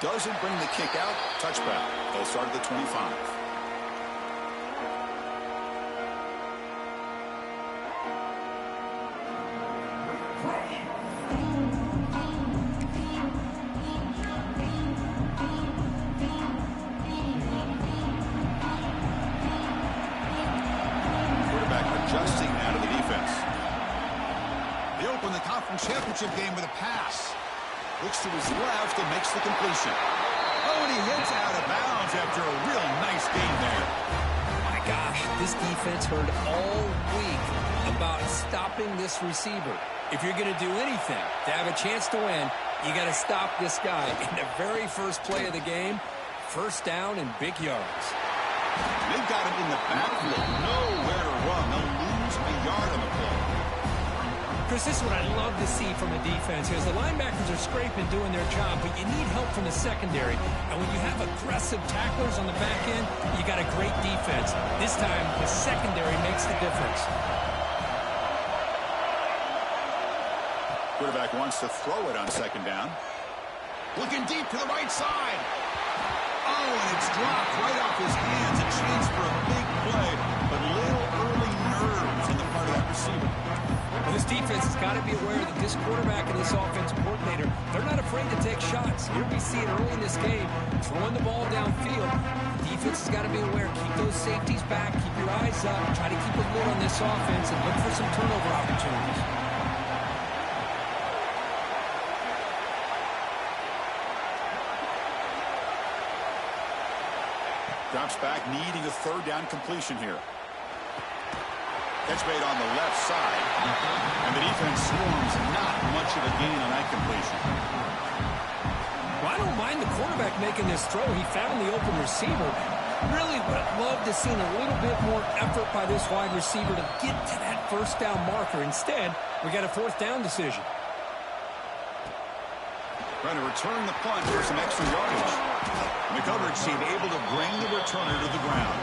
Doesn't bring the kick out. Touchback. They'll start at the 25. Adjusting now to the defense. They open the conference championship game with a pass. Looks to his left and makes the completion. Oh, and he hits out of bounds after a real nice game there. My gosh, this defense heard all week about stopping this receiver. If you're going to do anything to have a chance to win, you got to stop this guy. In the very first play of the game, first down and big yards. They've got him in the backfield. Nowhere to run. They'll lose a yard on the play. Chris, this is what I love to see from a defense. As the linebackers are scraping, doing their job, but you need help from the secondary. And when you have aggressive tacklers on the back end, you got a great defense. This time, the secondary makes the difference. Quarterback wants to throw it on second down. Looking deep to the right side. Oh, and it's dropped right off his hands. A chance for a big play, but little early nerves on the part of that receiver. Well, this defense has got to be aware that this quarterback and this offensive coordinator, they're not afraid to take shots. Here we see it early in this game, throwing the ball downfield. The defense has got to be aware. Keep those safeties back. Keep your eyes up. Try to keep a lid on this offense and look for some turnover opportunities. Drops back, needing a third down completion here. Catch made on the left side. And the defense swarms. Not much of a gain on that completion. Well, I don't mind the quarterback making this throw. He found the open receiver. Really would have loved to see a little bit more effort by this wide receiver to get to that first down marker. Instead, we got a fourth down decision. Trying to return the punt for some extra yardage. And the coverage team able to bring the returner to the ground.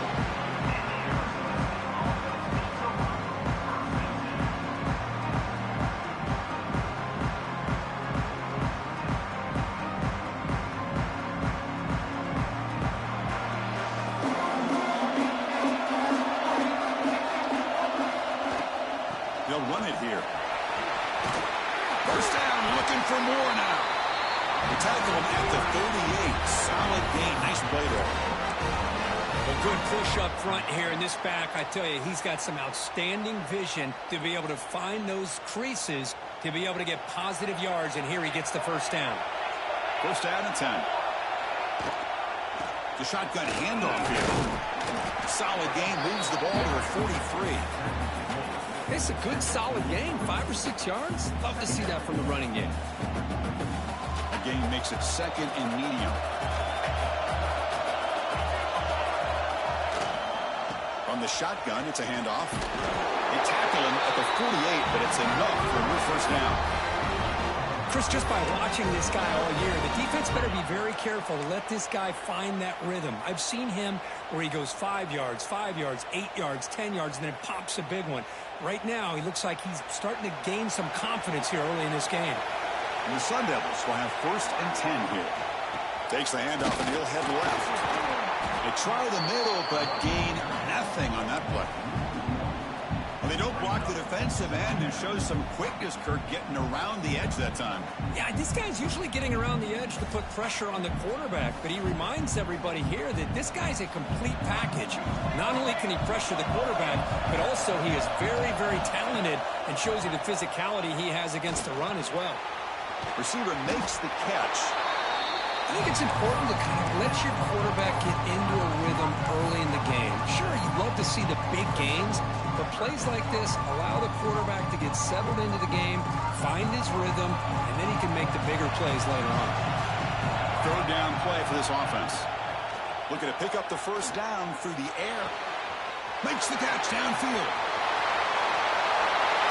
They'll run it here. First down, looking for more now. They tackle him at the 38. Solid gain. Nice play there. A good push up front here in this back. I tell you, he's got some outstanding vision to be able to find those creases to be able to get positive yards, and here he gets the first down. First down and 10. The shotgun handoff here. Solid gain. Moves the ball to the 43. It's a good, solid gain. 5 or 6 yards. Love to see that from the running game. Gain makes it second and medium. From the shotgun, it's a handoff. They tackle him at the 48, but it's enough for a new first down. Chris, just by watching this guy all year, the defense better be very careful to let this guy find that rhythm. I've seen him where he goes 5 yards, 8 yards, 10 yards, and then it pops a big one. Right now, he looks like he's starting to gain some confidence here early in this game. And the Sun Devils will have first and 10 here. Takes the handoff and he'll head left. They try the middle, but gain nothing on that play. Well, they don't block the defensive end and show some quickness, Kirk, getting around the edge that time. Yeah, this guy's usually getting around the edge to put pressure on the quarterback, but he reminds everybody here that this guy's a complete package. Not only can he pressure the quarterback, but also he is very, very talented and shows you the physicality he has against the run as well. Receiver makes the catch. I think it's important to kind of let your quarterback get into a rhythm early in the game. Sure, you'd love to see the big gains, but plays like this allow the quarterback to get settled into the game, find his rhythm, and then he can make the bigger plays later on. Third down play for this offense. Looking to pick up the first down through the air. Makes the catch downfield.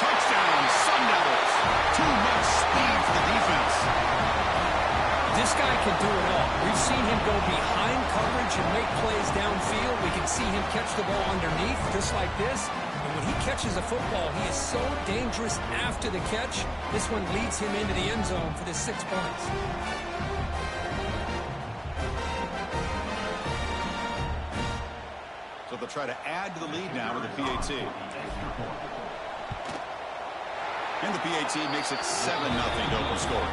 Touchdown, Sun Devils. Too much speed for the defense. This guy can do it all. We've seen him go behind coverage and make plays downfield. We can see him catch the ball underneath just like this. And when he catches a football, he is so dangerous after the catch. This one leads him into the end zone for the 6 points. They'll try to add to the lead now with the PAT. And the PAT makes it 7-0 to open scoring.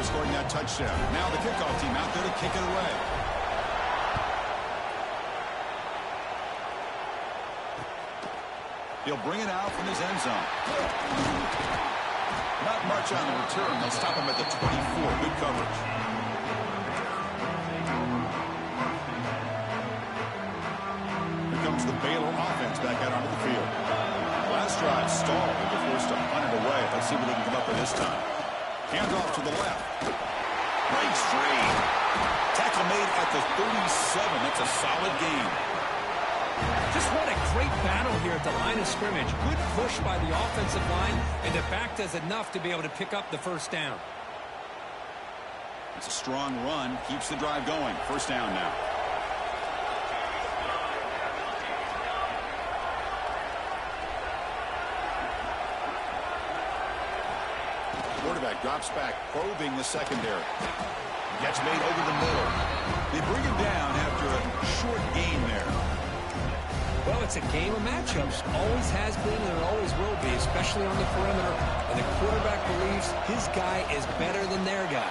Scoring that touchdown. Now the kickoff team out there to kick it away. He'll bring it out from his end zone. Not much on the return. They'll stop him at the 24. Good coverage. Here comes the Baylor offense back out onto the field. Last drive stalled. They were forced to punt it away. Let's see what they can come up with this time. Hands off to the left. Breaks free. Tackle made at the 37. That's a solid gain. Just what a great battle here at the line of scrimmage. Good push by the offensive line, and the back does enough to be able to pick up the first down. It's a strong run. Keeps the drive going. First down now. Quarterback drops back, probing the secondary. Gets made over the middle. They bring him down after a short gain there. Well, it's a game of matchups. Always has been and it always will be, especially on the perimeter. And the quarterback believes his guy is better than their guy.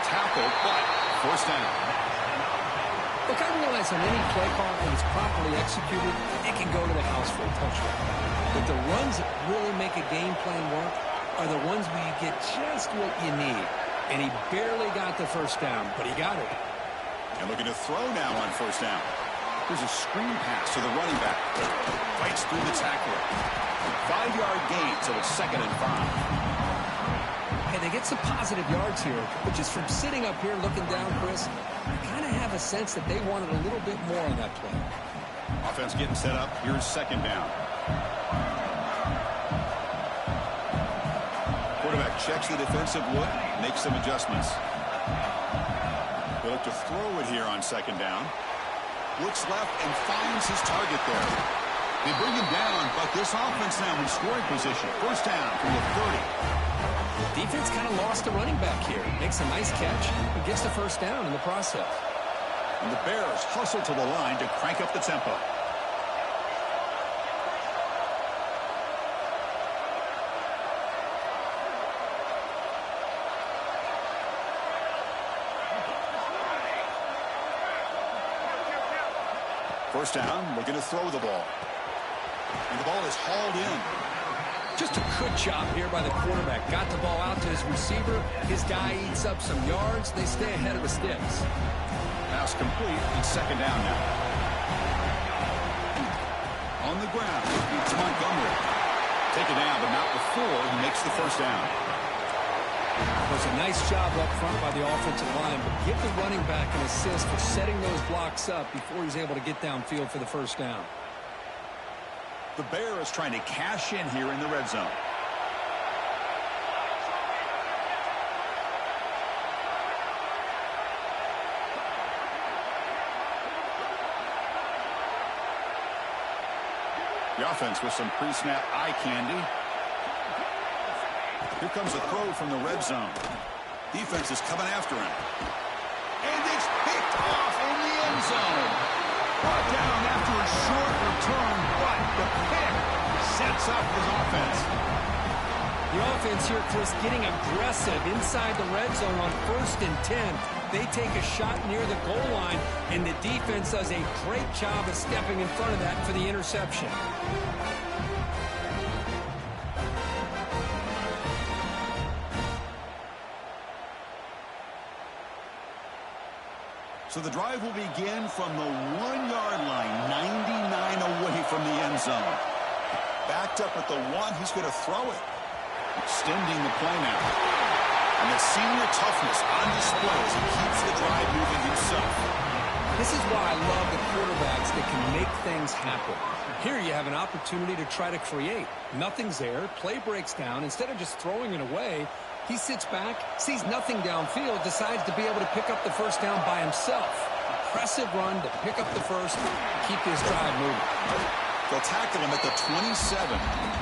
Tackle, but first down. Look, I realize on any play call, when it's properly executed, it can go to the house for a touchdown. But the runs that really make a game plan work are the ones where you get just what you need. And he barely got the first down, but he got it. And looking to throw now on first down. Here's a screen pass to the running back. Fights through the tackler. 5-yard gain, so it's 2nd and 5. Hey, they get some positive yards here, but just from sitting up here looking down, Chris, I kind of have a sense that they wanted a little bit more on that play. Offense getting set up. Here's 2nd down. Quarterback checks the defensive look, makes some adjustments. They look to throw it here on 2nd down. Looks left and finds his target there. They bring him down, but this offense now in scoring position. First down from the 30. Defense kind of lost the running back here. Makes a nice catch and gets the first down in the process. And the Bears hustle to the line to crank up the tempo. First down, looking to throw the ball. And the ball is hauled in. Just a good job here by the quarterback. Got the ball out to his receiver. His guy eats up some yards. They stay ahead of the sticks. Pass complete. It's 2nd down now. On the ground, it's Montgomery. Taken down, but not before he makes the first down. It was a nice job up front by the offensive line, but give the running back an assist for setting those blocks up before he's able to get downfield for the first down. The Bears trying to cash in here in the red zone. The offense with some pre-snap eye candy. Here comes a throw from the red zone. Defense is coming after him. And it's picked off in the end zone. Brought down after a short return, but the pick sets up his offense. The offense here, Chris, getting aggressive inside the red zone on 1st and 10. They take a shot near the goal line, and the defense does a great job of stepping in front of that for the interception. So the drive will begin from the 1-yard line, 99 away from the end zone. Backed up at the 1, he's going to throw it. Extending the play now. And the senior toughness on display as he keeps the drive moving himself. This is why I love the quarterbacks that can make things happen. Here you have an opportunity to try to create. Nothing's there. Play breaks down. Instead of just throwing it away, he sits back, sees nothing downfield, decides to be able to pick up the first down by himself. Impressive run to pick up the first, keep this drive moving. They'll tackle him at the 27.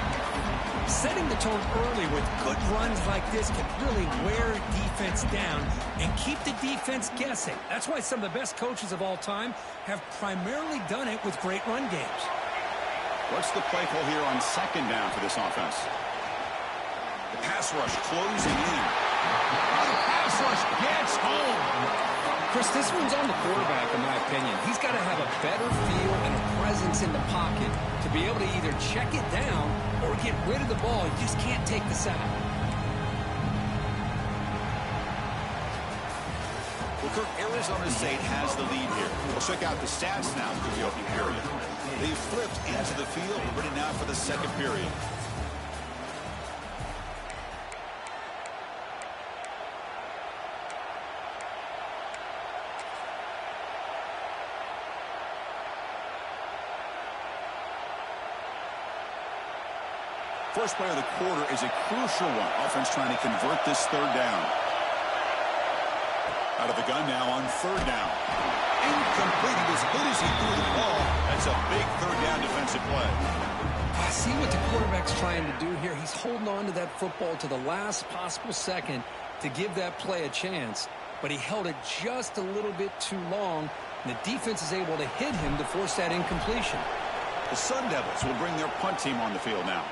Setting the tone early with good runs like this can really wear defense down and keep the defense guessing. That's why some of the best coaches of all time have primarily done it with great run games. What's the play call here on second down for this offense? The pass rush closing in. Oh, the pass rush gets home. Chris, this one's on the quarterback, in my opinion. He's got to have a better feel and a presence in the pocket to be able to either check it down or get rid of the ball. He just can't take the sack. Well, Kirk, Arizona State has the lead here. We'll check out the stats now through the opening period. They flipped into the field, ready now for the second period. First play of the quarter is a crucial one. Offense trying to convert this third down. Out of the gun now on third down. Incomplete. As good as he threw the ball, that's a big third down defensive play. I see what the quarterback's trying to do here. He's holding on to that football to the last possible second to give that play a chance. But he held it just a little bit too long, and the defense is able to hit him to force that incompletion. The Sun Devils will bring their punt team on the field now.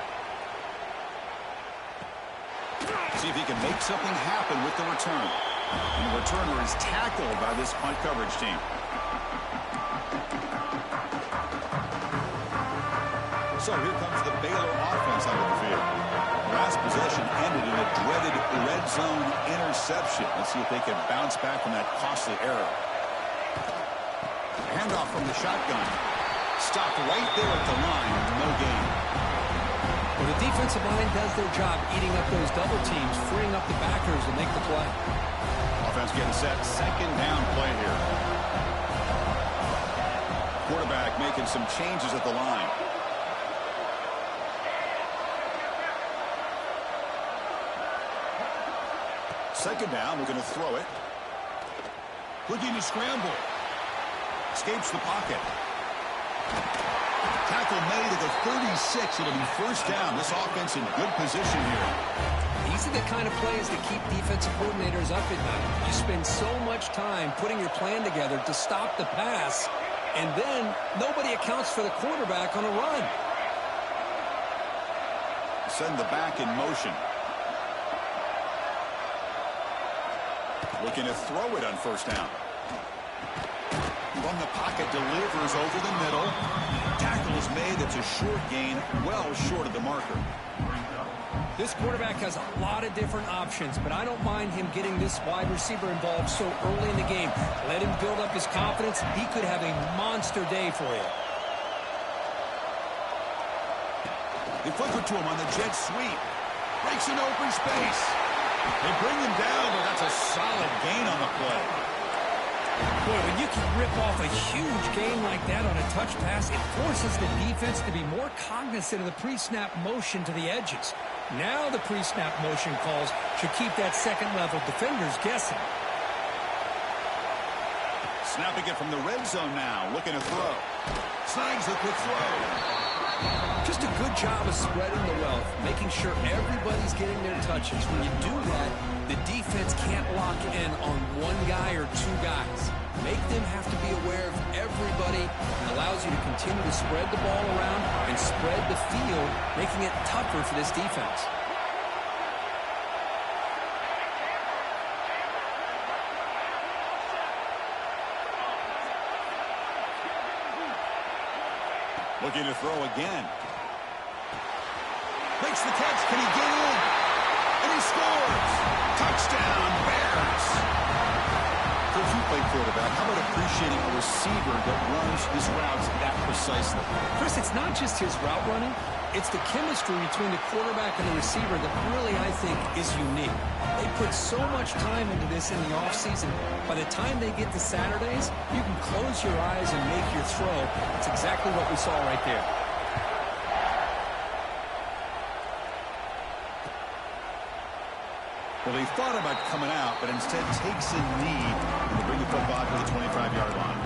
See if he can make something happen with the return. And the returner is tackled by this punt coverage team. So here comes the Baylor offense out of the field. The last possession ended in a dreaded red zone interception. Let's see if they can bounce back from that costly error. Handoff from the shotgun. Stopped right there at the line. No gain. Well, the defensive line does their job eating up those double teams, freeing up the backers to make the play. Offense getting set. Second down play here. Quarterback making some changes at the line. Second down, we're going to throw it. Looking to scramble. Escapes the pocket. Tackle made at the 36. It'll be first down. This offense in good position here. These are the kind of plays that keep defensive coordinators up at night. You spend so much time putting your plan together to stop the pass, and then nobody accounts for the quarterback on a run. Send the back in motion. Looking to throw it on first down. From the pocket, delivers over the middle. Tackle is made. It's a short gain, well short of the marker. This quarterback has a lot of different options, but I don't mind him getting this wide receiver involved so early in the game. Let him build up his confidence. He could have a monster day for you. They flip it to him on the jet sweep. Breaks an open space. They bring him down, but that's a solid gain on the play. Boy, when you can rip off a huge gain like that on a touch pass, it forces the defense to be more cognizant of the pre-snap motion to the edges. Now the pre-snap motion calls should keep that second-level defenders guessing. Snapping it from the red zone now, looking to throw. Snags the quick throw. Just a good job of spreading the wealth, making sure everybody's getting their touches. When you do that, the defense can't lock in on one guy or two guys. Make them have to be aware of everybody, and allows you to continue to spread the ball around and spread the field, making it tougher for this defense. Looking to throw again. Makes the catch. Can he get in? And he scores. Touchdown, Bears. If you play quarterback, how about appreciating a receiver that runs his routes that precisely? Chris, it's not just his route running. It's the chemistry between the quarterback and the receiver that really, I think, is unique. They put so much time into this in the offseason. By the time they get to Saturdays, you can close your eyes and make your throw. That's exactly what we saw right there. Well, he thought about coming out, but instead takes a knee to bring the football to the 25-yard line.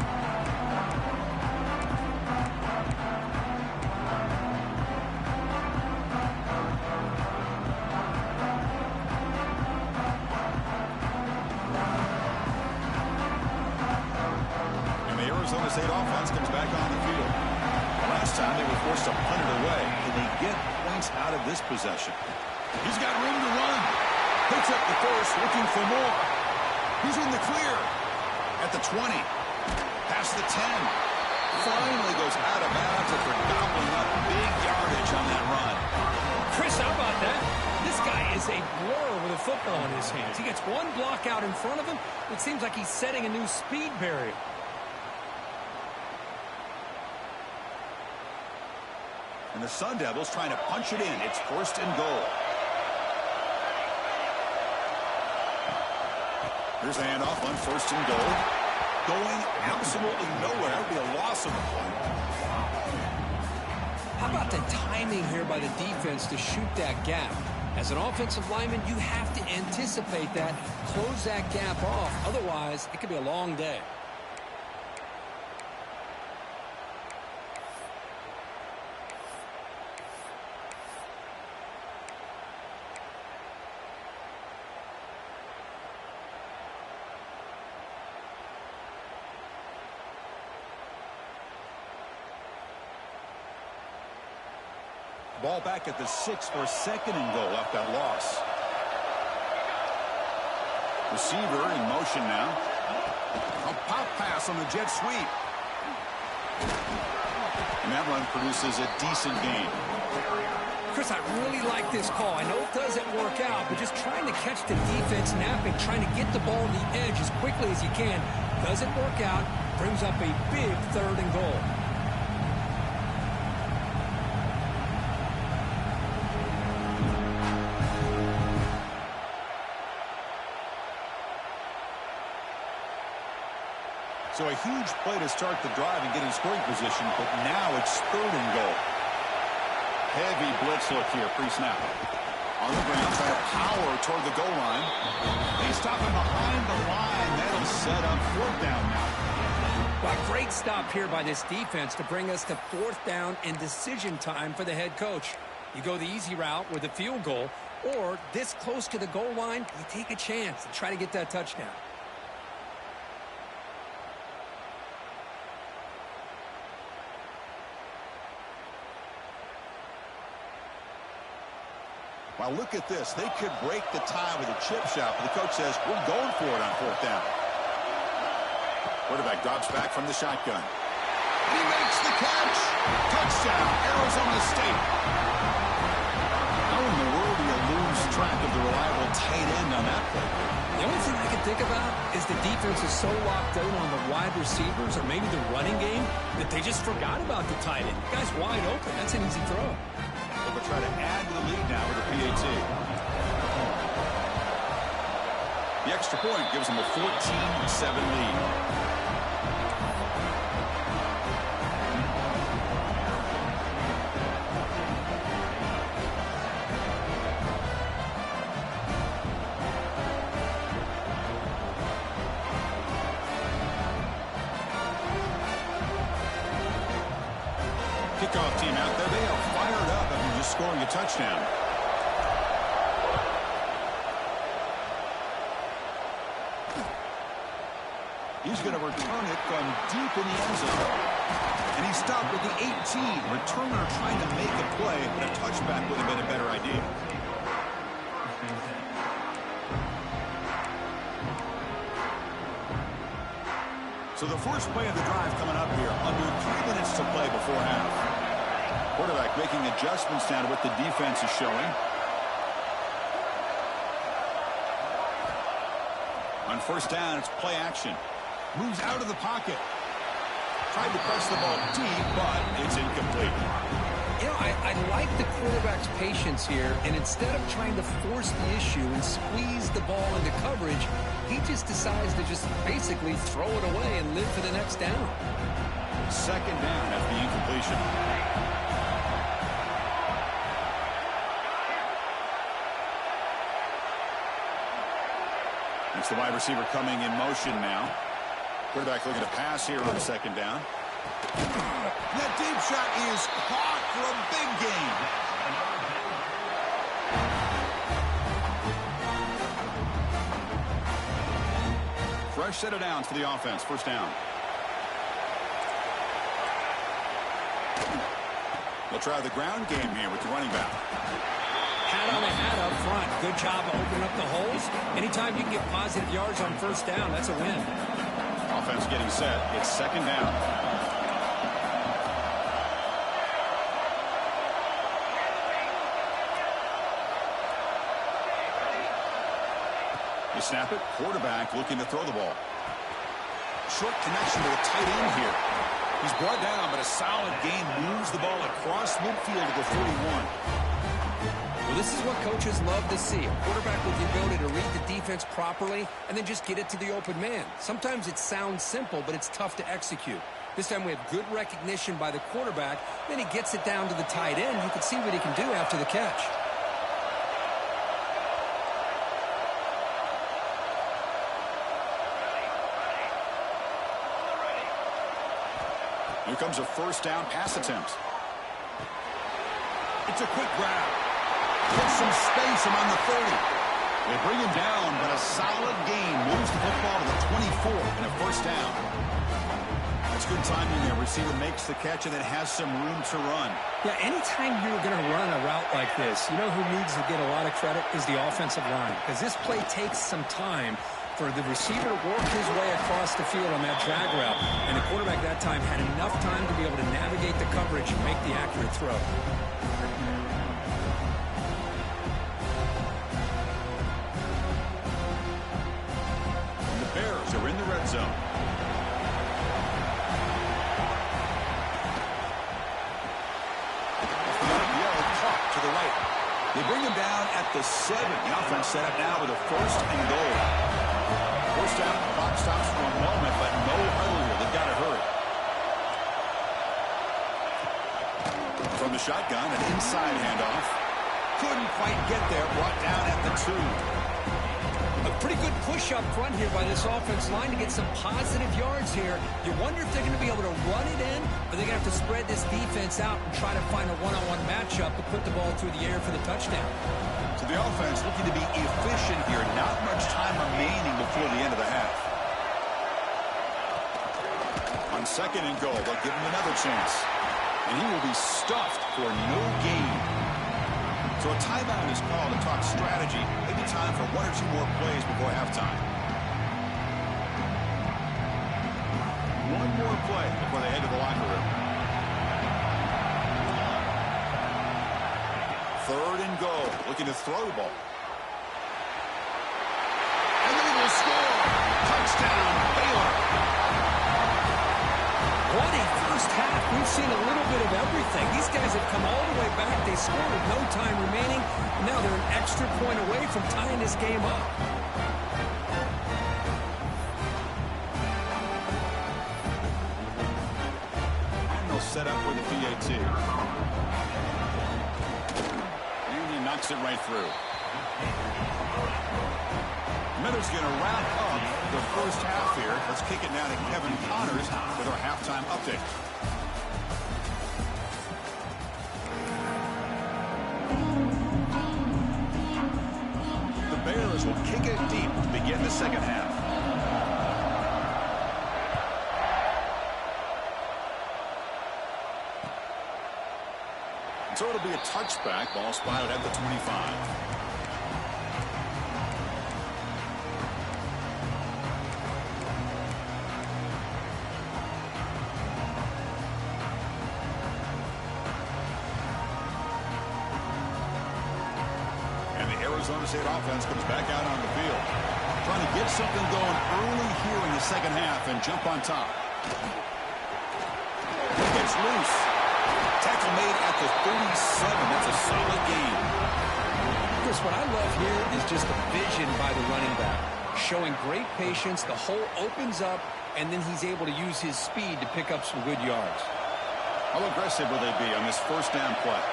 And the Arizona State offense comes back on the field. Last time they were forced to punt it away. Can they get points out of this possession? He's got room to run. Picks up the first, looking for more. He's in the clear. At the 20. Past the 10. Finally goes out of bounds after gobbling up big yardage on that run. Chris, how about that? This guy is a blur with a football in his hands. He gets one block out in front of him. It seems like he's setting a new speed barrier. And the Sun Devils trying to punch it in. It's first and goal. Here's the handoff on first and goal. Going absolutely nowhere. That would be a loss of a point. How about the timing here by the defense to shoot that gap? As an offensive lineman, you have to anticipate that, close that gap off. Otherwise, it could be a long day. Ball back at the 6 for second and goal after that loss. Receiver in motion now. A pop pass on the jet sweep. And that run produces a decent gain. Chris, I really like this call. I know it doesn't work out, but just trying to catch the defense napping, trying to get the ball on the edge as quickly as you can. Doesn't work out. Brings up a big third and goal. So a huge play to start the drive and get in scoring position, but now it's third and goal. Heavy blitz look here, pre-snap. On the ground, trying to power toward the goal line. They stop him behind the line. That'll set up fourth down now. Well, great stop here by this defense to bring us to fourth down and decision time for the head coach. You go the easy route with a field goal, or this close to the goal line, you take a chance and try to get that touchdown. Well, look at this. They could break the tie with a chip shot, but the coach says, we're going for it on fourth down. Quarterback drops back from the shotgun. He makes the catch. Touchdown, Arizona State. How in the world do you lose track of the reliable tight end on that play? The only thing I can think about is the defense is so locked in on the wide receivers or maybe the running game that they just forgot about the tight end. The guy's wide open. That's an easy throw. They'll try to add to the lead now with a PAT. The extra point gives them a 14-7 lead. Kickoff team out there. They are fired up after just scoring a touchdown. He's going to return it from deep in the end zone. And he stopped with the 18. Returner trying to make a play, but a touchback would have been a better idea. So the first play of the drive coming up here. Under 3 minutes to play before half. Quarterback making adjustments now to what the defense is showing. On first down, it's play action. Moves out of the pocket. Tried to press the ball deep, but it's incomplete. You know, I I like the quarterback's patience here, and instead of trying to force the issue and squeeze the ball into coverage, he just decides to just basically throw it away and live for the next down. Second down after the incompletion. It's the wide receiver coming in motion now. Quarterback looking to pass here on second down. That deep shot is caught for a big gain. Fresh set of downs for the offense. First down. They'll try the ground game here with the running back. Hat on a hat up front. Good job of opening up the holes. Anytime you can get positive yards on first down, that's a win. Offense getting set. It's second down. You snap it. Quarterback looking to throw the ball. Short connection to the tight end here. He's brought down, but a solid gain moves the ball across midfield to the 41. Well, this is what coaches love to see. A quarterback with the ability to read the defense properly and then just get it to the open man. Sometimes it sounds simple, but it's tough to execute. This time we have good recognition by the quarterback. Then he gets it down to the tight end. You can see what he can do after the catch. Here comes a first down pass attempt. It's a quick grab. Gets some space among the 30. They bring him down, but a solid gain moves the football to the 24 and a first down. That's good timing there. Receiver makes the catch and then has some room to run. Yeah, anytime you're going to run a route like this, you know who needs to get a lot of credit is the offensive line. Because this play takes some time for the receiver to work his way across the field on that drag route. And the quarterback that time had enough time to be able to navigate the coverage and make the accurate throw. Are in the red zone. Caught to the right. They bring him down at the 7. The offense set up now with a first and goal. First down, the clock stops for a moment, but no huddle here. They've got to hurry. From the shotgun, an inside handoff. Couldn't quite get there. Brought down at the 2. A pretty good push up front here by this offense line to get some positive yards here. You wonder if they're going to be able to run it in, or they're going to have to spread this defense out and try to find a one-on-one matchup to put the ball through the air for the touchdown. So the offense looking to be efficient here. Not much time remaining before the end of the half. On second and goal, they'll give him another chance. And he will be stuffed for no gain. So a timeout is called to talk strategy. Maybe time for 1 or 2 more plays before halftime. One more play before they head to the locker room. Third and goal. Looking to throw the ball. And they will score. Touchdown, Baylor. What a first half. We've seen a little bit of everything. These guys have come all the way back. They scored with no time remaining. Now they're an extra point away from tying this game up. And they'll set up with a PAT. And he knocks it right through. Miller's going to wrap up the first half here. Let's kick it now to Kevin Connors with our halftime update. The Bears will kick it deep to begin the second half. So it'll be a touchback. Ball spotted at the 25. Arizona State offense comes back out on the field. Trying to get something going early here in the second half and jump on top. Gets loose. Tackle made at to 37. That's a solid gain. Chris, what I love here is just the vision by the running back. Showing great patience, the hole opens up, and then he's able to use his speed to pick up some good yards. How aggressive will they be on this first down play?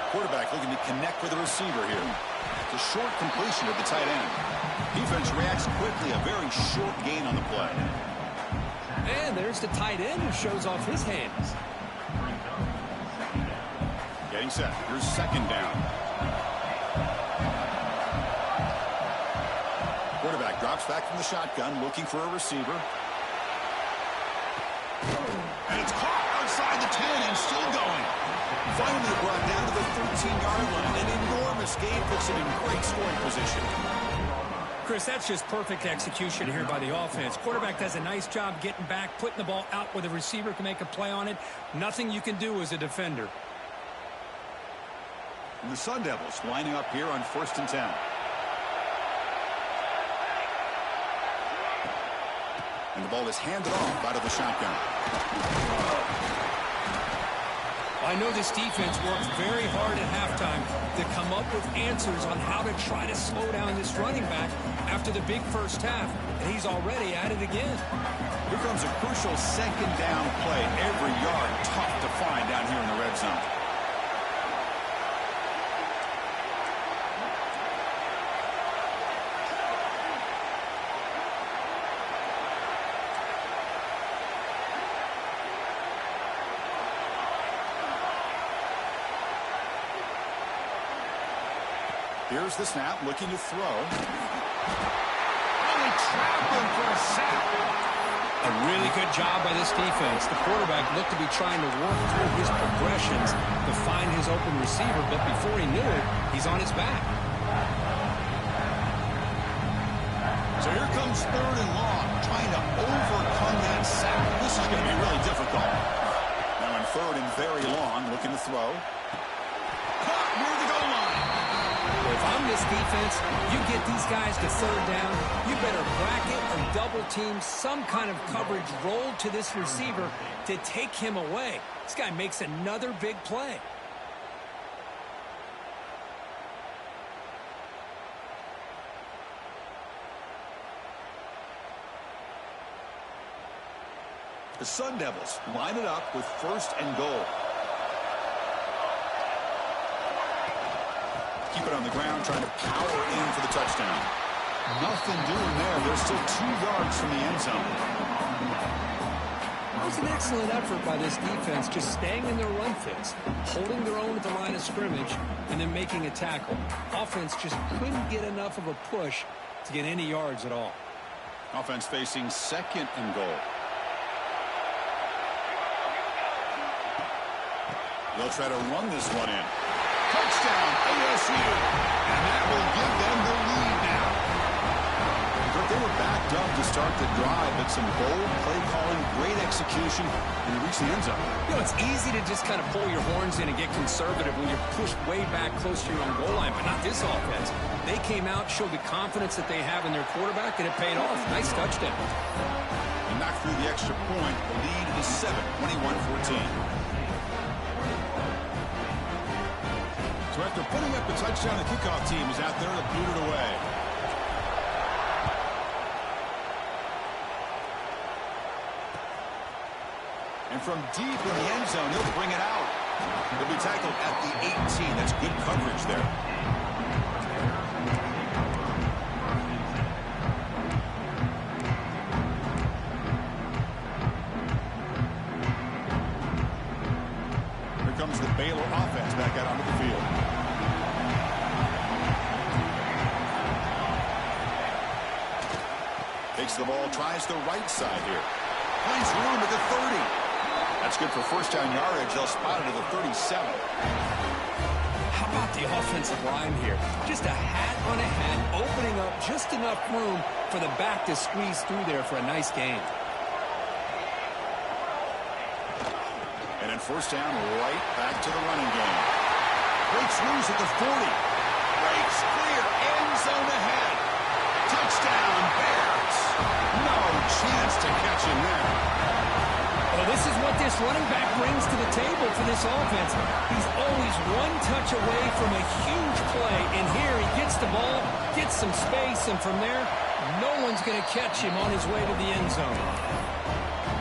Quarterback looking to connect with the receiver here. It's a short completion to the tight end. Defense reacts quickly, a very short gain on the play. And there's the tight end who shows off his hands. Getting set. Here's second down. Quarterback drops back from the shotgun, looking for a receiver. And it's caught outside the 10 and still going. Finally brought down to the 13-yard line. An enormous gain puts him in great scoring position. Chris, that's just perfect execution here by the offense. Quarterback does a nice job getting back, putting the ball out where the receiver can make a play on it. Nothing you can do as a defender. And the Sun Devils lining up here on 1st and 10. And the ball is handed off out of the shotgun. I know this defense worked very hard at halftime to come up with answers on how to try to slow down this running back after the big first half, and he's already at it again. Here comes a crucial second down play. Every yard tough to find down here in the red zone. Here's the snap, looking to throw. Oh, he trapped him for a sack. A really good job by this defense. The quarterback looked to be trying to work through his progressions to find his open receiver, but before he knew it, he's on his back. So here comes 3rd and long, trying to overcome that sack. This is going to be really difficult. Now in 3rd and very long, looking to throw. Caught near the goal line. If I'm this defense, you get these guys to 3rd down, you better bracket or double team some kind of coverage roll to this receiver to take him away. This guy makes another big play. The Sun Devils line it up with 1st and goal. Keep it on the ground, trying to power in for the touchdown. Nothing doing there. They're still 2 yards from the end zone. It was an excellent effort by this defense, just staying in their run fits, holding their own at the line of scrimmage, and then making a tackle. Offense just couldn't get enough of a push to get any yards at all. Offense facing 2nd and goal. They'll try to run this one in. Touchdown, ASU. And that will give them the lead now. But they were backed up to start the drive, but some bold play calling, great execution, and they reach the end zone. You know, it's easy to just kind of pull your horns in and get conservative when you're pushed way back close to your own goal line, but not this offense. They came out, showed the confidence that they have in their quarterback, and it paid off. Nice touchdown. And knocked through the extra point. The lead is 7, 21-14. So after putting up the touchdown, the kickoff team is out there to boot it away. And from deep in the end zone, he'll bring it out. He'll be tackled at the 18. That's good coverage there. Here comes the Baylor offense back out onto the field. Takes the ball, tries the right side here. Finds room at the 30. That's good for first down yardage. They'll spot it at the 37. How about the offensive line here? Just a hat on a hat, opening up just enough room for the back to squeeze through there for a nice gain. And then first down, right back to the running game. Breaks loose at the 40. Breaks clear, end zone ahead. Touchdown, Bears. No chance to catch him there. Well, this is what this running back brings to the table for this offense. He's always one touch away from a huge play, and here he gets the ball, gets some space, and from there, no one's going to catch him on his way to the end zone.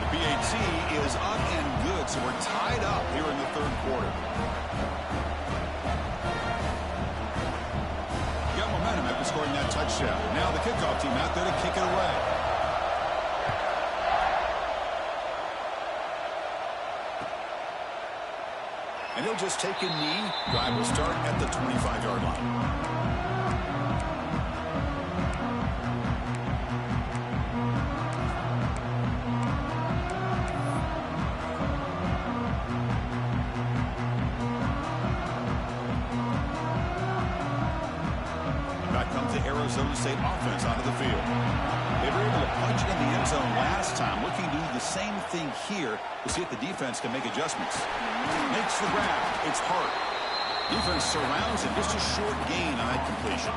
The PAT is up and good, so we're tied up here in the third quarter. Got momentum after scoring that touchdown. Now the kickoff team out there to kick it away. And he'll just take a knee. Drive will start at the 25-yard line. Back comes the Arizona State offense onto the field. They were able to punch it in the end zone last time. Looking to do the same thing here to see if the defense can make adjustments. Makes the grab. It's Hart. Defense surrounds him. Just a short gain on that completion.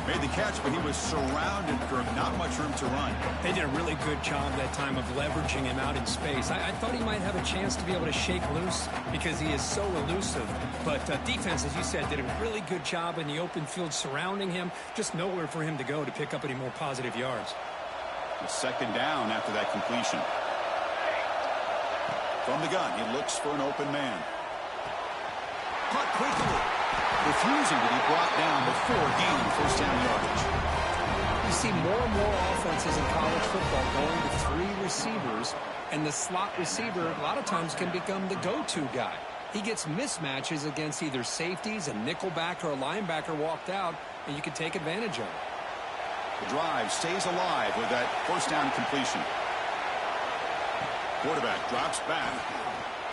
Made the catch, but he was surrounded for not much room to run. They did a really good job that time of leveraging him out in space. I thought he might have a chance to be able to shake loose because he is so elusive. But defense, as you said, did a really good job in the open field surrounding him. Just nowhere for him to go to pick up any more positive yards. A second down after that completion. From the gun, he looks for an open man. Caught quickly. Refusing to be brought down before gaining first down yardage. You see more and more offenses in college football going to three receivers, and the slot receiver a lot of times can become the go-to guy. He gets mismatches against either safeties, a nickelback, or a linebacker walked out, and you can take advantage of it. The drive stays alive with that first down completion. Quarterback drops back,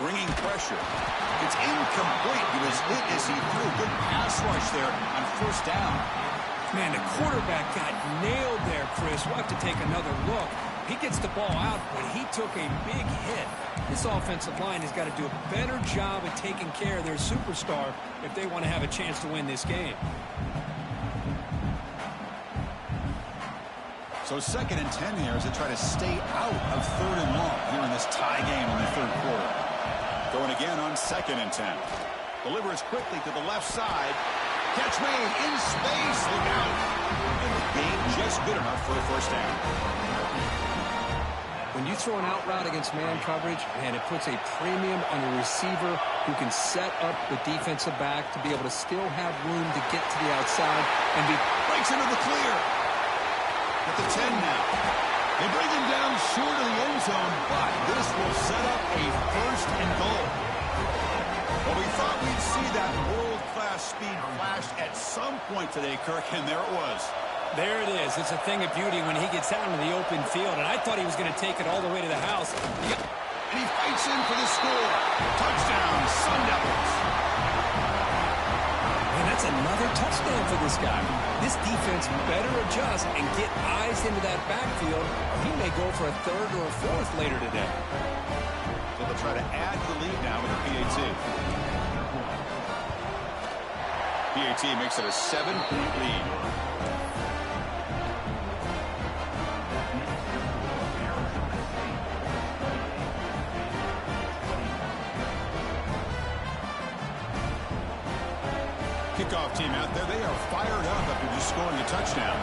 bringing pressure. It's incomplete. He was hit as he threw a good pass rush there on first down. Man, the quarterback got nailed there, Chris. We'll have to take another look. He gets the ball out, but he took a big hit. This offensive line has got to do a better job of taking care of their superstar if they want to have a chance to win this game. So 2nd and 10 here as they try to stay out of 3rd and long here in this tie game in the third quarter. Going again on 2nd and 10. Delivers quickly to the left side. Catch made in space. Look out. And the gain just good enough for a first down. When you throw an out route against man coverage, man, it puts a premium on a receiver who can set up the defensive back to be able to still have room to get to the outside and be breaks into the clear. At the 10 now. They bring him down short of the end zone, but this will set up a first and goal. Well, we thought we'd see that world-class speed flash at some point today, Kirk, and there it was. There it is. It's a thing of beauty when he gets out into the open field, and I thought he was going to take it all the way to the house. And he fights in for the score. Touchdown, Sun Devils. And that's another touchdown for this guy. This defense better adjust and get eyes into that backfield, or he may go for a 3rd or a 4th later today. So they'll try to add the lead now with the PAT. PAT makes it a 7-point lead. Kickoff team out there. They are fired up after just scoring a touchdown.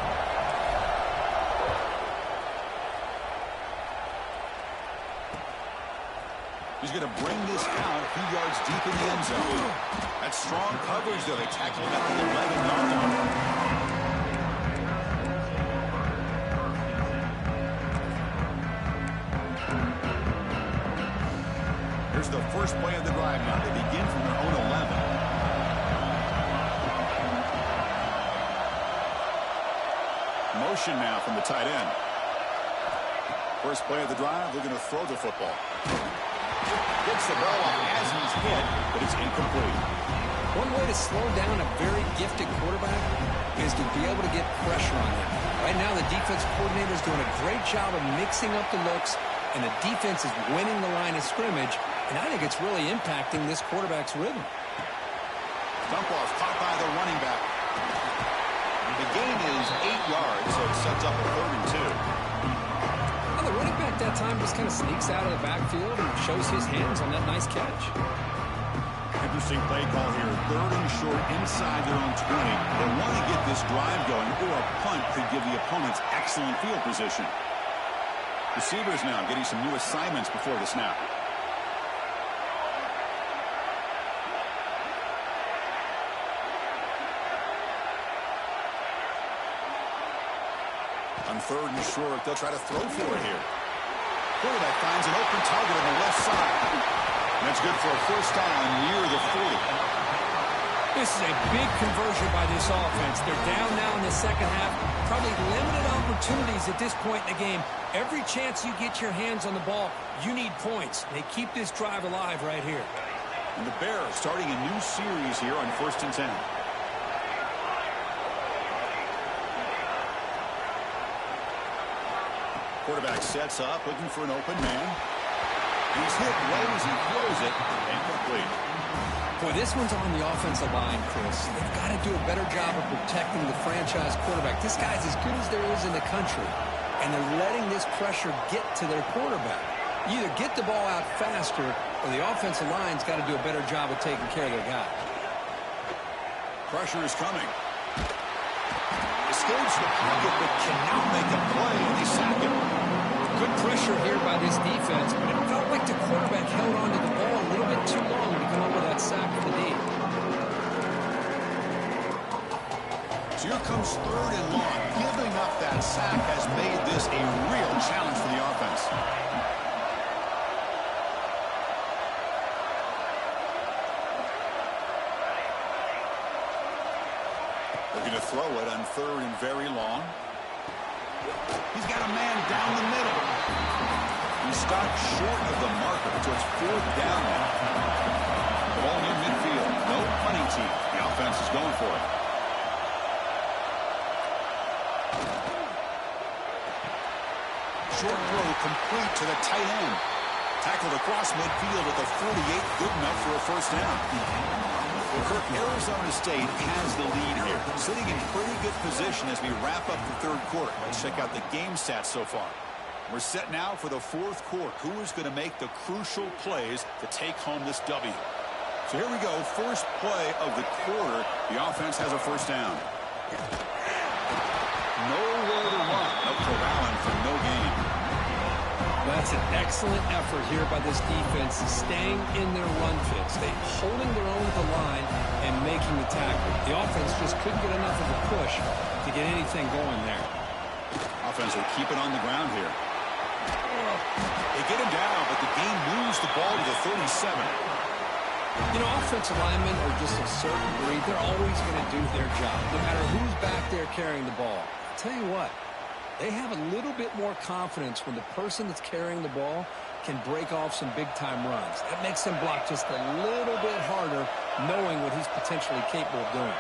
He's going to bring this out a few yards deep in the end zone. That's strong coverage, though. They tackle him at the 11-yard line. Here's the first play of the drive now. They begin from their own 11. Motion now from the tight end. First play of the drive, they're going to throw the football. Gets the ball off as he's hit, but it's incomplete. One way to slow down a very gifted quarterback is to be able to get pressure on him. Right now, the defense coordinator is doing a great job of mixing up the looks, and the defense is winning the line of scrimmage, and I think it's really impacting this quarterback's rhythm. Dump off caught by the running back. The gain is 8 yards, so it sets up a 3rd and 2. Well, the running back quarterback that time just kind of sneaks out of the backfield and shows his hands on that nice catch. Interesting play call here. 3rd and short inside their own 20. They want to get this drive going, or a punt could give the opponents excellent field position. Receivers now getting some new assignments before the snap. On 3rd and short, they'll try to throw for it here. Quarterback finds an open target on the left side. And that's good for a first down near the 40. This is a big conversion by this offense. They're down now in the second half. Probably limited opportunities at this point in the game. Every chance you get your hands on the ball, you need points. They keep this drive alive right here. And the Bears starting a new series here on 1st and 10. Quarterback sets up, looking for an open man. He's hit right as he throws it, and complete. Boy, this one's on the offensive line, Chris. They've got to do a better job of protecting the franchise quarterback. This guy's as good as there is in the country, and they're letting this pressure get to their quarterback. You either get the ball out faster, or the offensive line's got to do a better job of taking care of their guy. Pressure is coming. Escapes the pocket, but cannot make a play, and they sack him. Good pressure here by this defense, but it felt like the quarterback held onto the ball a little bit too long to come up with that sack for the D. So here comes 3rd and long. Giving up that sack has made this a real challenge for the offense. Looking to throw it on 3rd and very long. He's got a man down the middle. He's stopped short of the marker, so it's 4th down now. Ball near midfield. No punting team. The offense is going for it. Short throw complete to the tight end. Tackled across midfield at the 48. Good enough for a first down. Kirk, Arizona State has the lead here, sitting in pretty good position as we wrap up the 3rd quarter. Let's check out the game stats so far. We're set now for the 4th quarter. Who is going to make the crucial plays to take home this W? So here we go. First play of the quarter. The offense has a first down. Nowhere to run. No corralling for no gain. That's an excellent effort here by this defense, staying in their run fits. They're holding their own at the line and making the tackle. The offense just couldn't get enough of a push to get anything going there. Offense will keep it on the ground here. They get him down, but the game moves the ball to the 37. You know, offensive linemen are just a certain breed. They're always going to do their job, no matter who's back there carrying the ball. I'll tell you what. They have a little bit more confidence when the person that's carrying the ball can break off some big-time runs. That makes them block just a little bit harder, knowing what he's potentially capable of doing.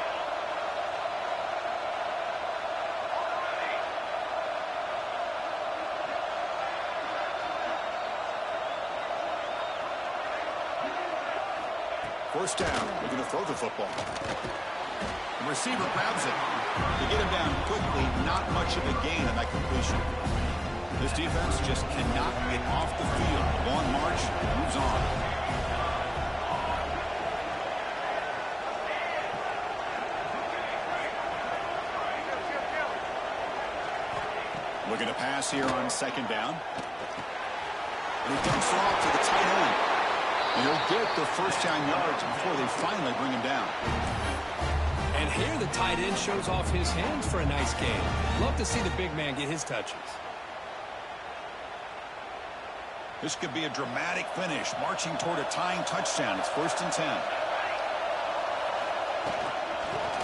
First down. We're going to throw the football. The receiver grabs it. To get him down quickly, not much of a gain on that completion. This defense just cannot get off the field. The long march moves on. Looking to pass here on 2nd down. And he dumps it off to the tight end. And he'll get the first down yards before they finally bring him down. And here the tight end shows off his hands for a nice game. Love to see the big man get his touches. This could be a dramatic finish, marching toward a tying touchdown. It's 1st and 10.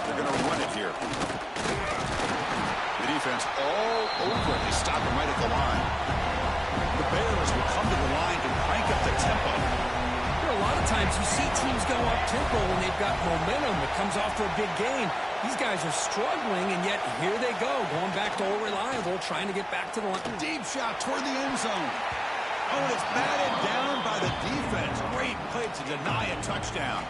They're going to run it here. The defense all over it. They stop him right at the line. The Bears will come to the line and crank up the tempo. A lot of times you see teams go up-tempo when they've got momentum that comes off for a big gain. These guys are struggling, and yet here they go, going back to old reliable, trying to get back to the line. Deep shot toward the end zone. Oh, and it's batted down by the defense. Great play to deny a touchdown.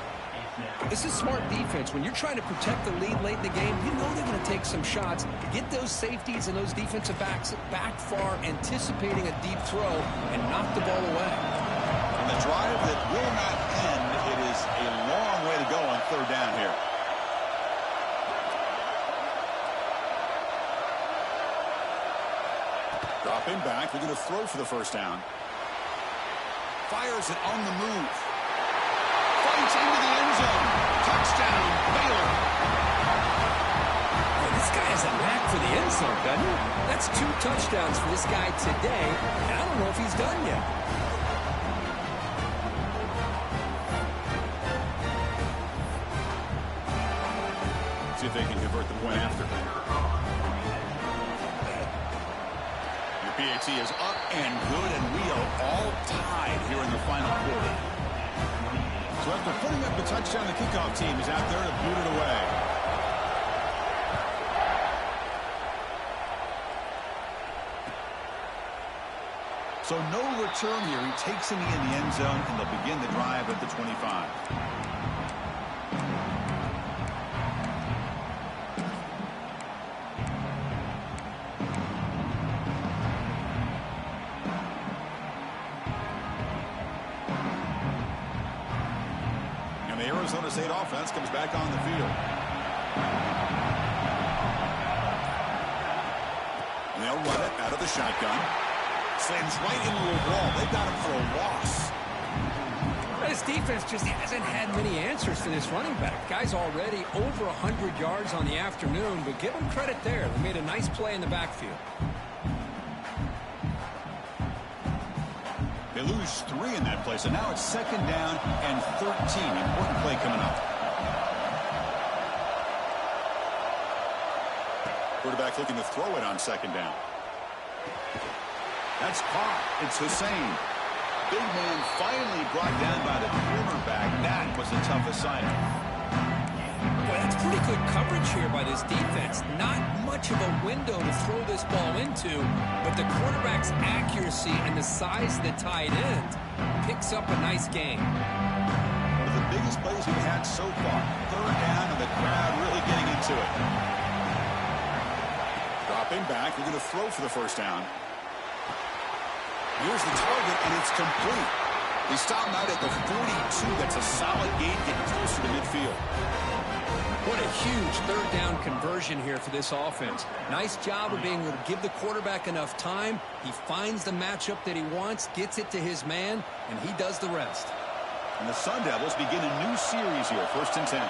This is smart defense. When you're trying to protect the lead late in the game, you know they're going to take some shots. Get those safeties and those defensive backs back far, anticipating a deep throw, and knock the ball away. On the drive that will not end, it is a long way to go on third down here. Dropping back, they're going to throw for the first down. Fires it on the move. Fights into the end zone. Touchdown, Baylor. Oh, this guy has a knack for the end zone, doesn't he? That's 2 touchdowns for this guy today, and I don't know if he's done yet. See if they can convert the point after. The PAT is up and good, and we are all tied here in the final quarter. So after putting up the touchdown, the kickoff team is out there to boot it away. So no return here. He takes him in the end zone, and they'll begin the drive at the 25. Arizona State offense comes back on the field. And they'll run it out of the shotgun. Slams right into a wall. They got him for a loss. This defense just hasn't had many answers for this running back. Guy's already over 100 yards on the afternoon, but give him credit there. They made a nice play in the backfield. They lose 3 in that play, so now it's second down and 13. Important play coming up. Quarterback looking to throw it on second down. That's caught. It's Hussein. Big man finally brought down by the cornerback. That was a tough assignment. Boy, that's pretty good coverage here by this defense. Not much of a window to throw this ball into, but the quarterback's accuracy and the size of the tight end picks up a nice game. One of the biggest plays we've had so far. Third down, and the crowd really getting into it. Dropping back, we're going to throw for the first down. Here's the target, and it's complete. They stop him out at the 42. That's a solid gain, getting closer to midfield. What a huge third down conversion here for this offense. Nice job of being able to give the quarterback enough time. He finds the matchup that he wants, gets it to his man, and he does the rest. And the Sun Devils begin a new series here, 1st and 10.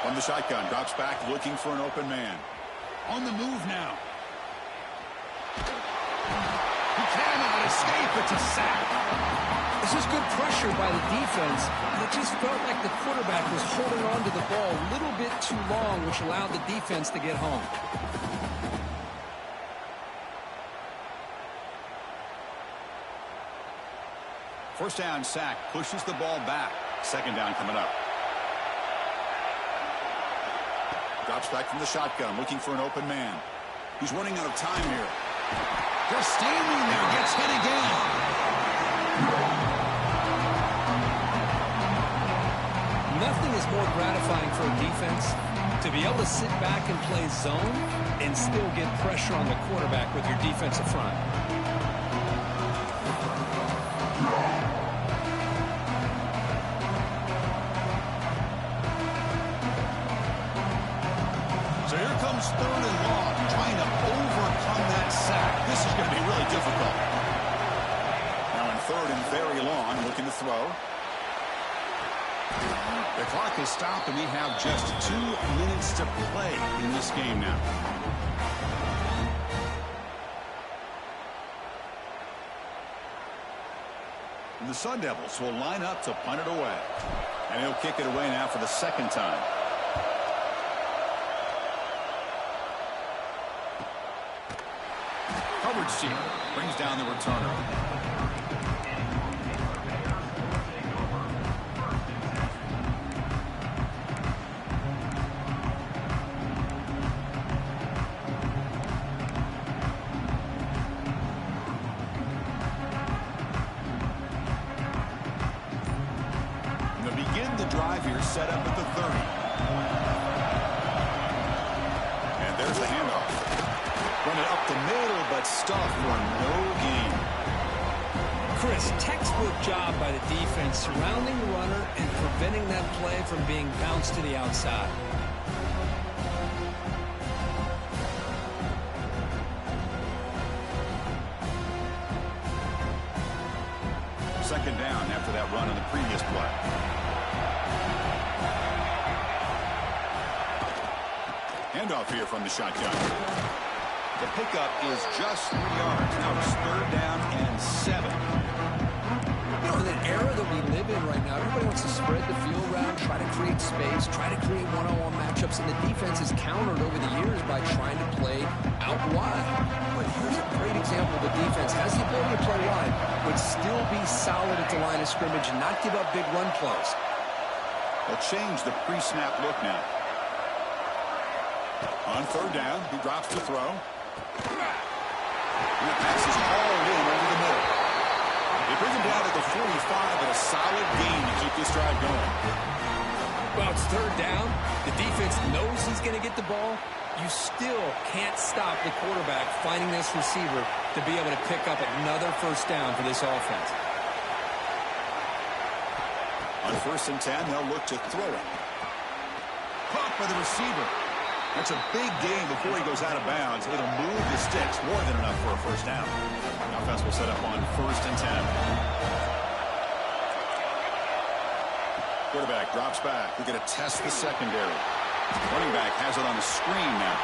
From the shotgun, drops back, looking for an open man. On the move now. He cannot escape. It's a sack. This is good pressure by the defense. It just felt like the quarterback was holding on to the ball a little bit too long, which allowed the defense to get home. First down sack, pushes the ball back. Second down coming up. Drops back from the shotgun, looking for an open man. He's running out of time here. Just standing there, gets hit again. Nothing is more gratifying for a defense to be able to sit back and play zone and still get pressure on the quarterback with your defensive front. So here comes third and long, trying to overcome that sack. This is going to be really difficult. Now in third and very long, looking to throw. The clock is stopped, and we have just 2 minutes to play in this game now. And the Sun Devils will line up to punt it away. And he'll kick it away now for the second time. Coverage team brings down the returner. Begin the drive here set up at the 30. And there's the handoff. Run it up the middle, but stuffed for no gain. Chris, textbook job by the defense surrounding the runner and preventing that play from being bounced to the outside. Second down after that run on the previous play. Handoff here from the shotgun. The pickup is just 3 yards. Now it's third down and 7. You know, in the era that we live in right now, everybody wants to spread the field around, try to create space, try to create one-on-one matchups, and the defense is countered over the years by trying to play out wide. But here's a great example. The defense has the ability to play wide, but still be solid at the line of scrimmage and not give up big run plays. They'll change the pre-snap look now. On third down, he drops to throw. And the pass is hauled in over the middle. They bring him down at the 45, and a solid gain to keep this drive going. Well, it's third down. The defense knows he's going to get the ball. You still can't stop the quarterback finding this receiver to be able to pick up another first down for this offense. On first and 10, they'll look to throw it. Caught by the receiver. That's a big gain before he goes out of bounds. It'll move the sticks more than enough for a first down. Now offense will set up on first and 10. Quarterback drops back. We're going to test the secondary. Running back has it on the screen now.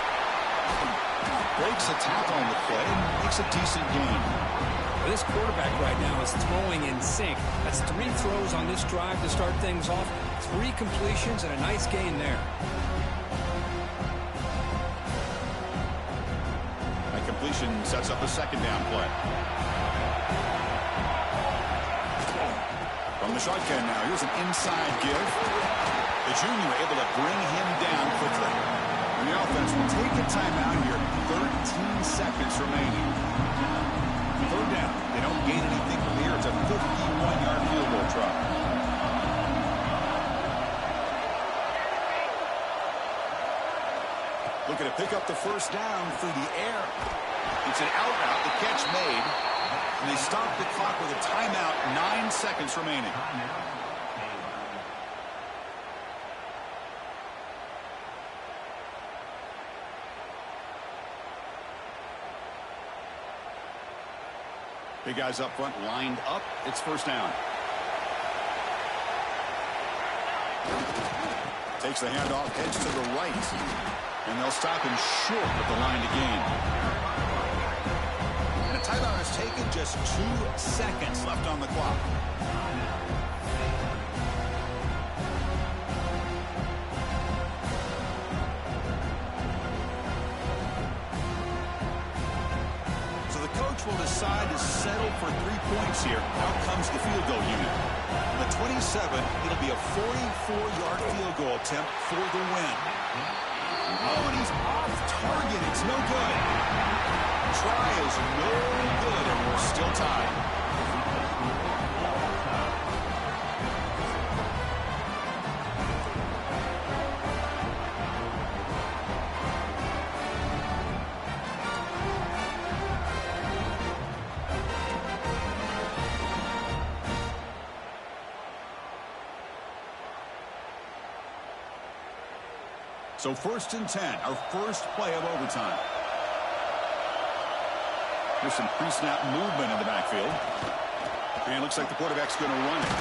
Breaks a tackle on the play. Makes a decent gain. This quarterback right now is throwing in sync. That's 3 throws on this drive to start things off. 3 completions and a nice gain there. That completion sets up a second down play. From the shotgun now, here's an inside give. The junior able to bring him down quickly. And the offense will take a timeout here. 13 seconds remaining. Third down. They don't gain anything from here. It's a 51-yard field goal try. Looking to pick up the first down through the air. It's an out route. The catch made. And they stop the clock with a timeout. 9 seconds remaining. Big guys up front lined up. It's first down. Takes the handoff, heads to the right. And they'll stop him short of the line to gain. And a timeout is taken, just 2 seconds left on the clock. Will decide to settle for 3 points here. Out comes the field goal unit. On the 27, it'll be a 44-yard field goal attempt for the win. Oh, and he's off target. It's no good. Try is no good, and we're still tied. So first and 10, our first play of overtime. There's some pre-snap movement in the backfield. And it looks like the quarterback's going to run it.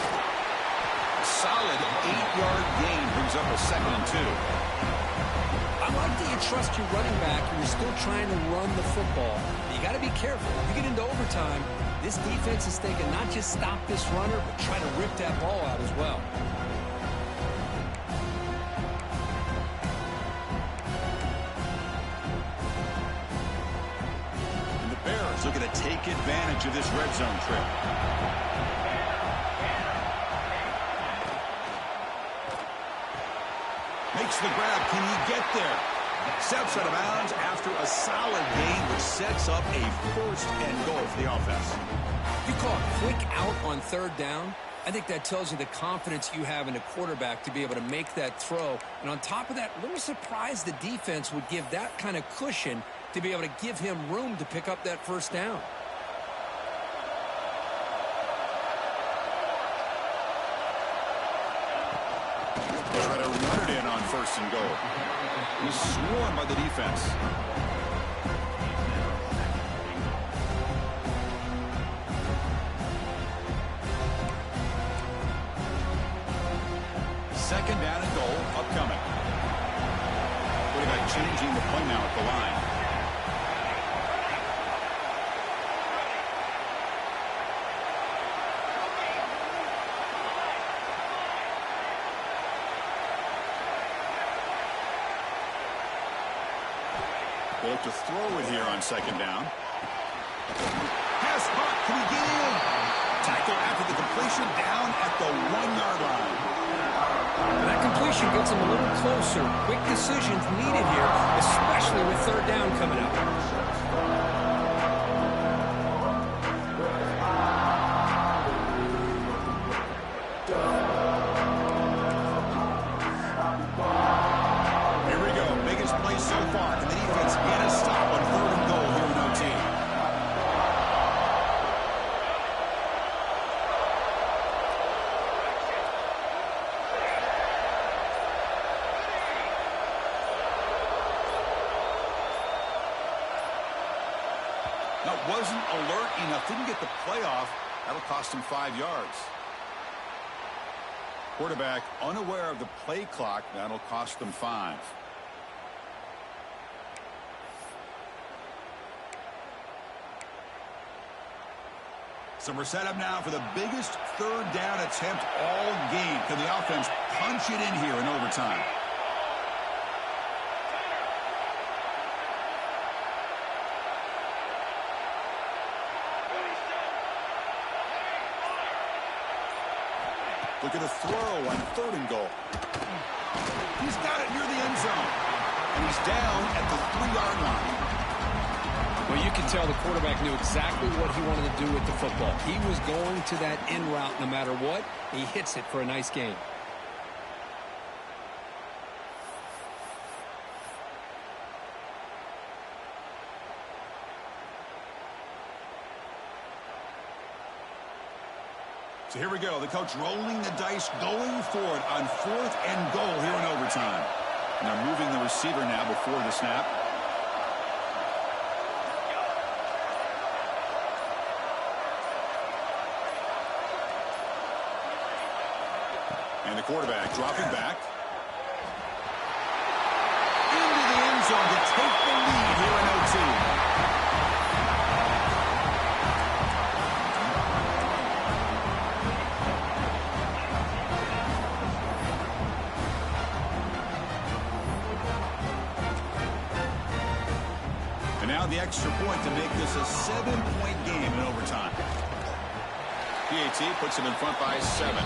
A solid 8-yard gain brings up a second and 2. I like that you trust your running back and you're still trying to run the football. You got to be careful. If you get into overtime, this defense is thinking not just stop this runner, but try to rip that ball out as well. Looking to take advantage of this red zone trip. Makes the grab. Can he get there? Steps out of bounds after a solid gain, which sets up a first and goal for the offense. You call a quick out on third down. I think that tells you the confidence you have in a quarterback to be able to make that throw. And on top of that, a little surprised the defense would give that kind of cushion to be able to give him room to pick up that first down. They'll try to run it in on 1st and goal. He's swarmed by the defense. Second down and goal upcoming. Quarterback changing the play now at the line. They look to throw it here on 2nd down. Pass hot. Can he get in? Tackle after the completion down at the 1-yard line. That completion gets him a little closer. Quick decisions needed here, especially with 3rd down coming up. Here we go. Biggest play so far. Can the defense get a stop on 3rd and goal here in OT? That wasn't alert enough. Didn't get the play off. That'll cost him 5 yards. Quarterback unaware of the play clock. That'll cost them 5. So we're set up now for the biggest 3rd down attempt all game. Can the offense punch it in here in overtime? Look at the throw on 3rd and goal. He's got it near the end zone. And he's down at the 3-yard line. Well, you can tell the quarterback knew exactly what he wanted to do with the football. He was going to that in route no matter what. He hits it for a nice gain. So here we go. The coach rolling the dice, going for it on 4th and goal here in overtime. And they're moving the receiver now before the snap. And the quarterback dropping back. Into the end zone to take the lead here in OT. And now the extra point to make this a 7-point game in overtime. PAT puts it in front by 7.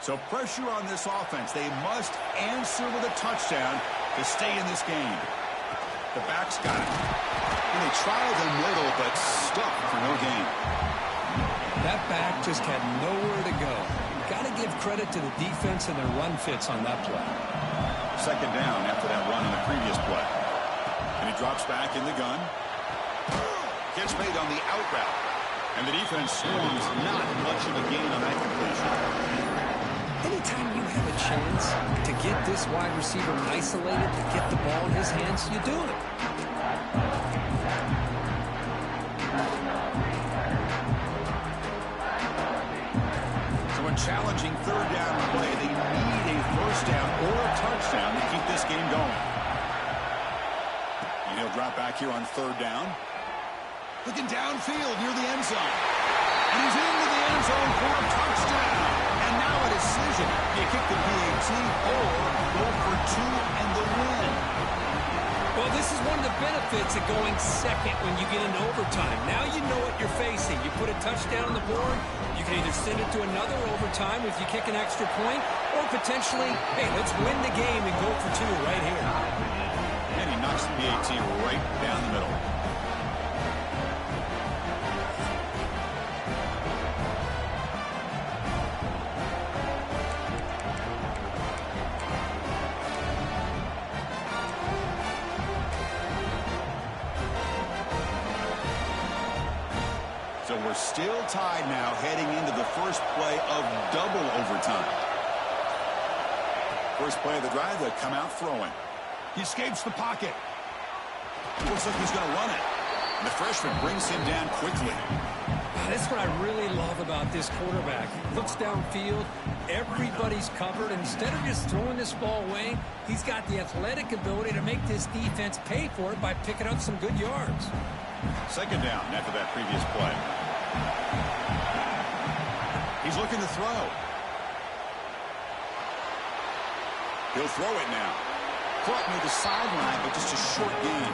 So pressure on this offense. They must answer with a touchdown to stay in this game. The back's got it. And they try the middle, but stuck for no gain. That back just had nowhere to go. Got to give credit to the defense and their run fits on that play. 2nd down after that run in the previous play. And he drops back in the gun. Gets made on the out route. And the defense swarms not much of a gain on that completion. Anytime you have a chance to get this wide receiver isolated, to get the ball in his hands, you do it. So a challenging 3rd down play. They need a 1st down or a touchdown to keep this game going. And he'll drop back here on 3rd down. Looking downfield near the end zone. He's into the end zone for a touchdown. And now a decision. Do you kick the PAT or go for two and the win? Well, this is one of the benefits of going second when you get into overtime. Now you know what you're facing. You put a touchdown on the board, you can either send it to another overtime if you kick an extra point, or potentially, hey, let's win the game and go for two right here. And he knocks the PAT right down the middle. So we're still tied now heading into the first play of double overtime. First play of the drive, they come out throwing. He escapes the pocket. Looks like he's going to run it. And the freshman brings him down quickly. That's what I really love about this quarterback. He looks downfield, everybody's covered, and instead of just throwing this ball away, he's got the athletic ability to make this defense pay for it by picking up some good yards. Second down after that previous play. He's looking to throw. He'll throw it now. Caught near the sideline, but just a short gain.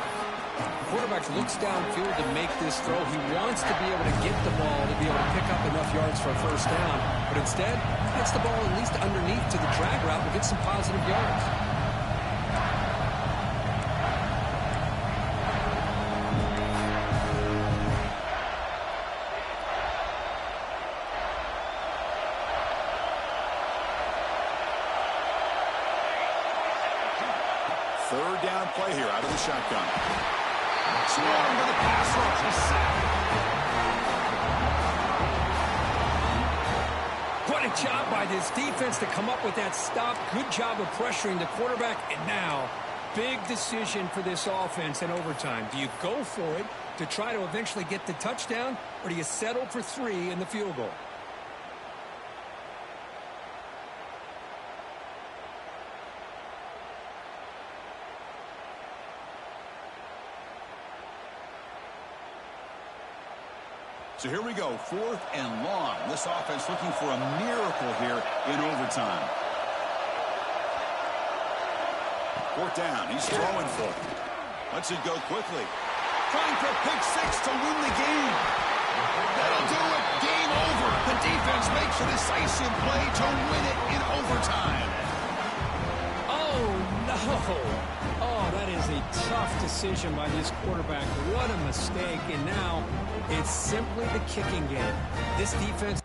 The quarterback looks downfield to make this throw. He wants to be able to get the ball to be able to pick up enough yards for a first down. But instead, gets the ball at least underneath to the drag route and gets some positive yards. Third down play here out of the shotgun. Swung to the pass rush. He's sacked. What a job by this defense to come up with that stop. Good job of pressuring the quarterback. And now, big decision for this offense in overtime. Do you go for it to try to eventually get the touchdown, or do you settle for 3 in the field goal? So here we go, 4th and long. This offense looking for a miracle here in overtime. 4th down, he's throwing for it. Lets it go quickly. Trying for a pick 6 to win the game. That'll do it. Game over. The defense makes a decisive play to win it in overtime. Oh, no. Oh, that is a tough decision by this quarterback. What a mistake. And now it's simply the kicking game. This defense...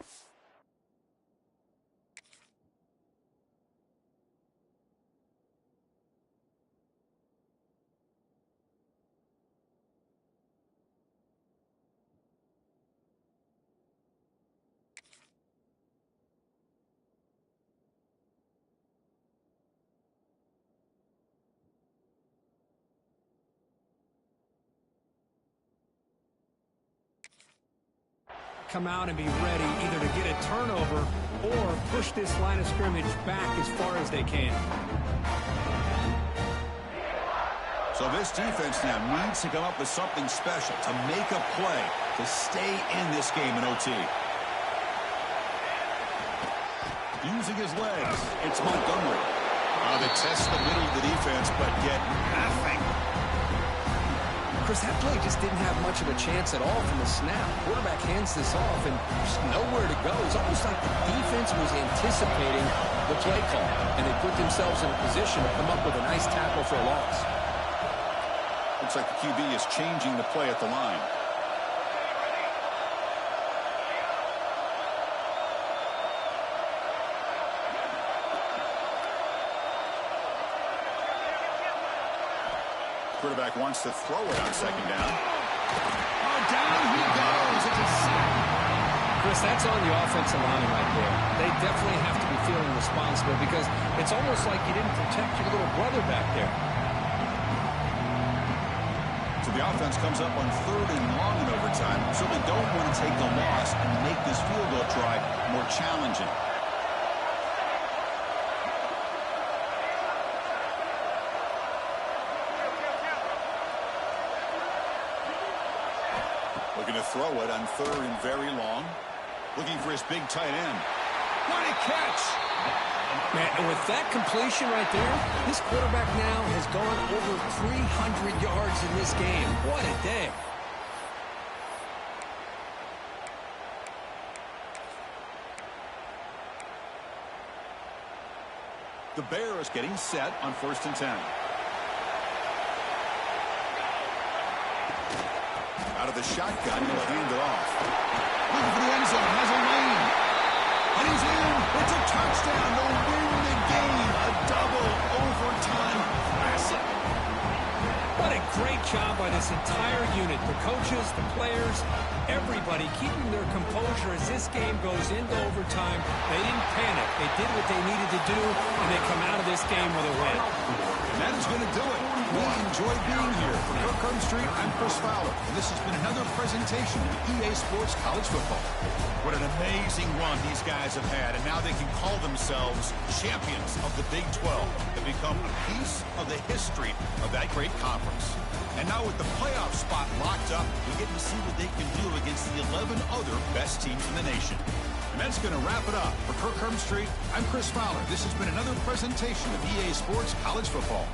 come out and be ready either to get a turnover or push this line of scrimmage back as far as they can. So this defense now needs to come up with something special to make a play to stay in this game in OT. Using his legs, it's Montgomery. They test the middle of the defense, but get nothing. Chris, that play just didn't have much of a chance at all from the snap. Quarterback hands this off, and there's nowhere to go. It's almost like the defense was anticipating the play call, and they put themselves in a position to come up with a nice tackle for a loss. Looks like the QB is changing the play at the line. Quarterback wants to throw it on second down. Oh, down he goes. It's a sack. Chris, that's on the offensive line right there. They definitely have to be feeling responsible because it's almost like you didn't protect your little brother back there. So the offense comes up on 3rd and long in overtime. So they don't want to take the loss and make this field goal try more challenging. Looking to throw it on 3rd and very long. Looking for his big tight end. What a catch! Man, and with that completion right there, this quarterback now has gone over 300 yards in this game. What a day. The Bears getting set on 1st and 10. Out of the shotgun, he'll hand it off. Looking for the end zone, has a lane. And he's in. It's a touchdown. They'll win the game. A double overtime classic. What a great job by this entire unit. The coaches, the players, everybody keeping their composure as this game goes into overtime. They didn't panic. They did what they needed to do, and they come out of this game with a win. And that is going to do it. We enjoyed being here. For Kirk Herbstreit, I'm Chris Fowler, and this has been another presentation of EA Sports College Football. What an amazing run these guys have had, and now they can call themselves champions of the Big 12 and become a piece of the history of that great conference. And now with the playoff spot locked up, we get to see what they can do against the 11 other best teams in the nation. And that's going to wrap it up. For Kirk Herbstreit, I'm Chris Fowler. This has been another presentation of EA Sports College Football.